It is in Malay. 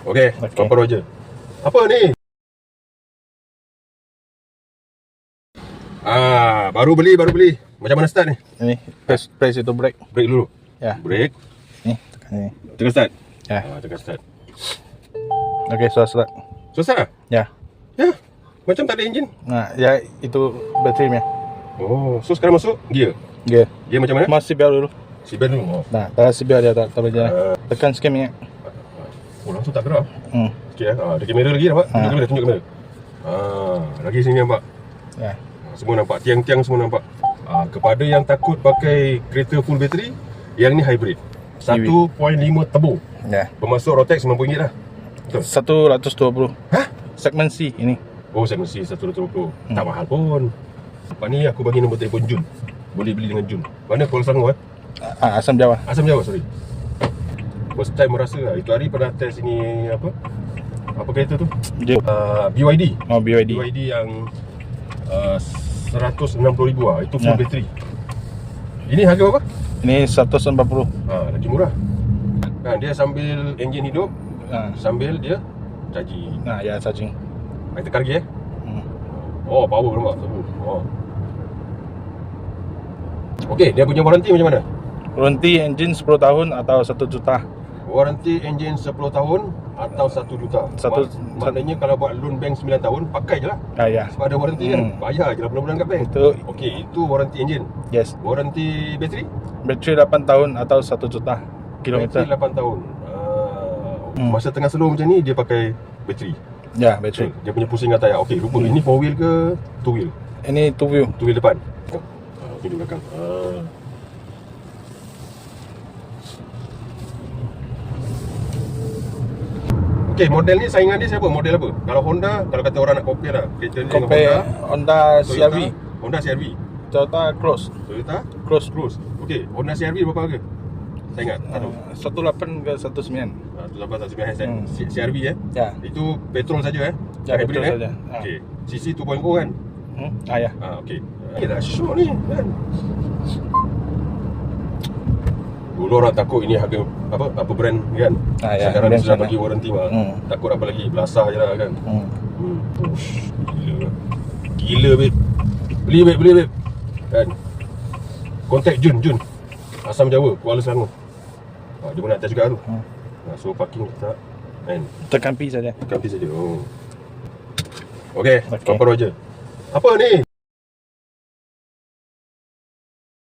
Okey, bumper Roger. Apa ni? Baru beli. Macam mana start ni? Ini press itu brake. Brake dulu. Ya. Brake. Ni tekan ni. Tekan start. Ya. Tekan start. Okey, sudah start. Susah? Ya. Ya. Macam tak ada enjin. Nah, ya itu baterainya. Oh, so sekarang masuk gear. Gear. Gear macam mana? Masih biar dulu. Seatbelt dulu. Oh. Nah, kalau si biar dia tak berjalan. Tekan sikit minyak. Oh, langsung tak gerak. Sikit ada kamera lagi nampak? Tunjuk kamera. Lagi sini nampak. Ya. Semua nampak, tiang-tiang semua nampak. Kepada yang takut pakai kereta full bateri, yang ni hybrid 1.5 turbo. Ya. Pemasuk Rotex RM90 lah. Betul? 120. Hah? Segmen C ini. Oh, saya mesti 120. Tak mahal pun. Lepas ni aku bagi nombor telefon Jun. Boleh beli dengan Jun. Mana Kuala Selangor Asam Jawa. Asam Jawa, sorry. First time merasa lah. Itu hari pernah test ini apa kereta tu? BYD. Oh, BYD. BYD yang 160,000 lah. Itu full bateri. Ini harga berapa? Ini 140. Lagi murah. Dia sambil enjin hidup, sambil dia charging. Nah, ya charging. Tekan lagi Oh, power nampak. Okey, dia punya waranti macam mana? Warranty enjin 10 tahun atau 1 juta. Waranti enjin 10 tahun atau 1 juta. Maknanya kalau buat loan bank 9 tahun, pakai je lah. Ya. Sebab ada waranti kan. Bayar je lah bulan-bulan kat bank. Itu. Okey, itu waranti enjin. Yes. Waranti bateri? Bateri 8 tahun atau 1 juta kilometer. Bateri 8 tahun. Masa tengah slow macam ni, dia pakai bateri. Ya, bateri. Dia punya pusing tayar. Okey, lupa. Ini 4 wheel ke 2 wheel? Ini 2 wheel. 2 wheel depan. Ini di belakang. Okey, model ni saingan dia siapa? Model apa? Kalau Honda, kalau kata orang nak compare lah, kereta ni dengan Honda CR-V. Honda CR-V. Toyota Cross. Toyota Cross. Okey, Honda CR-V berapa harga? Saya ingat, tak tahu. 18 ke 19. 18 CR-V Ya. Itu petrol saja Ya, hybrid petrol saja. Okey, CC 2.0 kan? Ya. Okey. Ini dah show ni kan. Dulu orang takut ini harga apa brand kan. Ya, sekarang brand sudah sana. bagi waranti mah. Takut apa lagi, belasah je lah kan. Gila babe. Beli babe. Kan. Kontak Jun. Asam Jawa, Kuala Selangor. Dia pun nak test juga tu. So parking tak kan. Tekan P saja. Tekan P saja. Okey, bumper Roger. Apa ni?